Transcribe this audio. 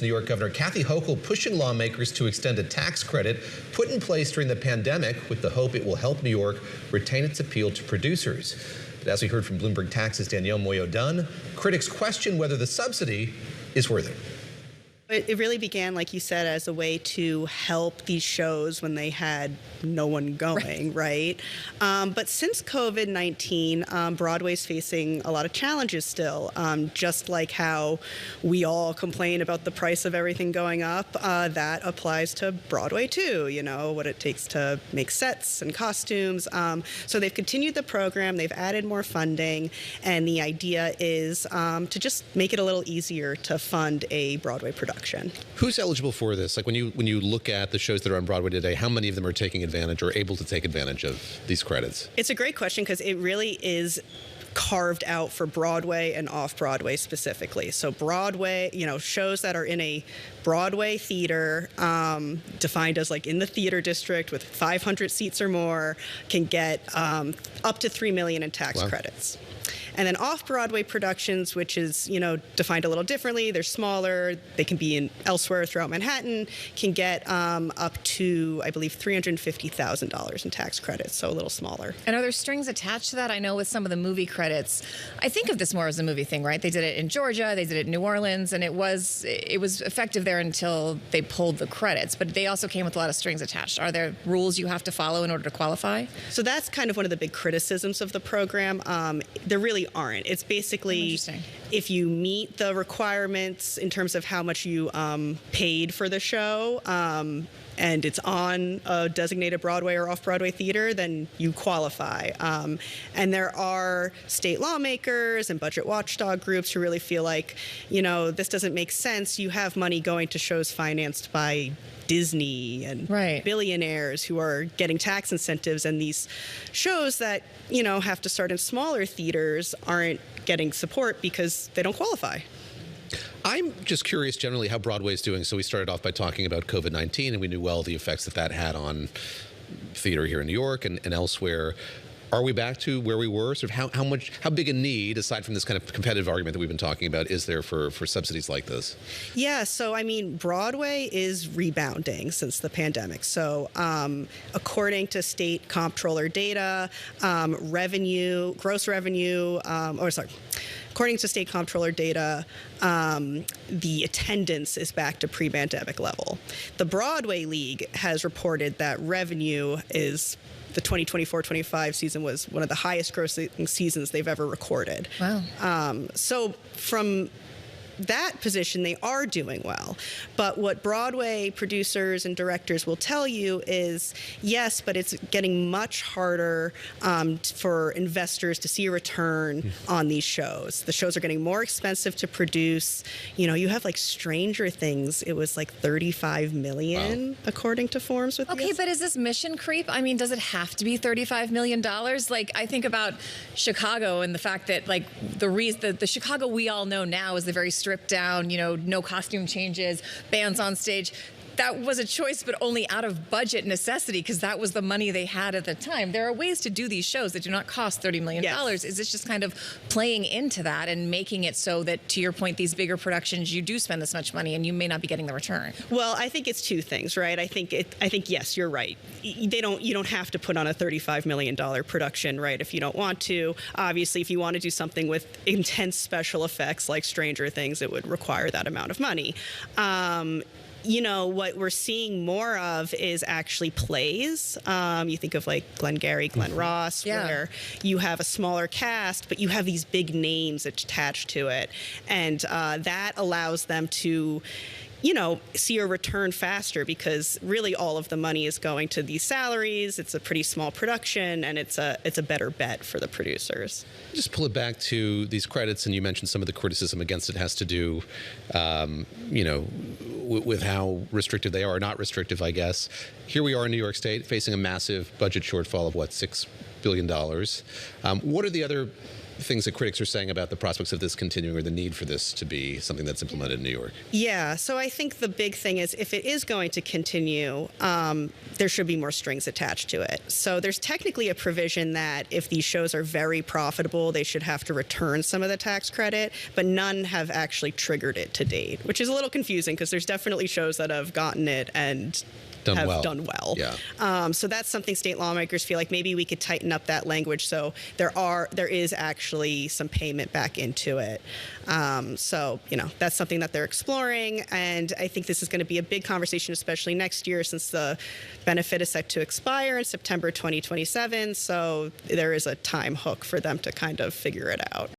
New York Governor Kathy Hochul pushing lawmakers to extend a tax credit put in place during the pandemic with the hope it will help New York retain its appeal to producers. But as we heard from Bloomberg Tax's Danielle Muoio Dunn, critics question whether the subsidy is worth it. It really began, like you said, as a way to help these shows when they had no one going, right? But since COVID-19, Broadway's facing a lot of challenges still. Just like how we all complain about the price of everything going up, that applies to Broadway too, you know, what it takes to make sets and costumes. So they've continued the program, they've added more funding, and the idea is to just make it a little easier to fund a Broadway production. Who's eligible for this? Like when you look at the shows that are on Broadway today, how many of them are taking advantage or able to take advantage of these credits? It's a great question because it really is carved out for Broadway and off-Broadway specifically. So Broadway, you know, shows that are in a Broadway theater, defined as like in the theater district with 500 seats or more, can get up to $3 million in tax credits. And then off-Broadway productions, which is, you know, defined a little differently. They're smaller. They can be in elsewhere throughout Manhattan, can get up to, I believe, $350,000 in tax credits, so a little smaller. And are there strings attached to that? I know with some of the movie credits, I think of this more as a movie thing, right? They did it in Georgia, they did it in New Orleans, and it was effective there until they pulled the credits. But they also came with a lot of strings attached. Are there rules you have to follow in order to qualify? So that's kind of one of the big criticisms of the program. There really aren't. It's basically if you meet the requirements in terms of how much you paid for the show, and it's on a designated Broadway or off-Broadway theater, then you qualify. And there are state lawmakers and budget watchdog groups who really feel like, you know, this doesn't make sense. You have money going to shows financed by Disney and billionaires who are getting tax incentives, and these shows that, you know, have to start in smaller theaters aren't getting support because they don't qualify. I'm just curious generally how Broadway is doing. So we started off by talking about COVID-19, and we knew well the effects that had on theater here in New York and elsewhere. Are we back to where we were? Sort of how big a need, aside from this kind of competitive argument that we've been talking about, is there for subsidies like this? Yeah, so I mean, Broadway is rebounding since the pandemic. So according to state comptroller data, according to state comptroller data, the attendance is back to pre-pandemic level. The Broadway League has reported that revenue is, the 2024-25 season was one of the highest grossing seasons they've ever recorded. Wow. So from that position, they are doing well. But what Broadway producers and directors will tell you is, yes, but it's getting much harder for investors to see a return on these shows. The shows are getting more expensive to produce. You know, you have like Stranger Things. It was like $35 million, according to forms with Okay, but is this mission creep? I mean, does it have to be $35 million? Like, I think about Chicago and the fact that, like, the Chicago we all know now is the very stripped down, you know, no costume changes, bands on stage. That was a choice, but only out of budget necessity, because that was the money they had at the time. There are ways to do these shows that do not cost $30 million. Yes. Is this just kind of playing into that and making it so that, to your point, these bigger productions, you do spend this much money and you may not be getting the return? Well, I think it's two things, right? I think yes, you're right. You don't have to put on a $35 million production, right, if you don't want to. Obviously, if you want to do something with intense special effects like Stranger Things, it would require that amount of money. You know, what we're seeing more of is actually plays. You think of like Glengarry Glen Ross, where you have a smaller cast, but you have these big names attached to it. And that allows them to, you know, see a return faster, because really all of the money is going to these salaries. It's a pretty small production, and it's a better bet for the producers. Just pull it back to these credits, and you mentioned some of the criticism against it has to do, you know, with how restrictive they are, or not restrictive, I guess. Here we are in New York State facing a massive budget shortfall of, what, $6 billion. What are the other things that critics are saying about the prospects of this continuing or the need for this to be something that's implemented in New York? Yeah, so I think the big thing is if it is going to continue, there should be more strings attached to it. So there's technically a provision that if these shows are very profitable, they should have to return some of the tax credit, but none have actually triggered it to date, which is a little confusing because there's definitely shows that have gotten it and done well. Yeah. So that's something state lawmakers feel like maybe we could tighten up that language so there is actually some payment back into it. So, that's something that they're exploring, and I think this is going to be a big conversation, especially next year since the benefit is set to expire in September 2027. So there is a time hook for them to kind of figure it out.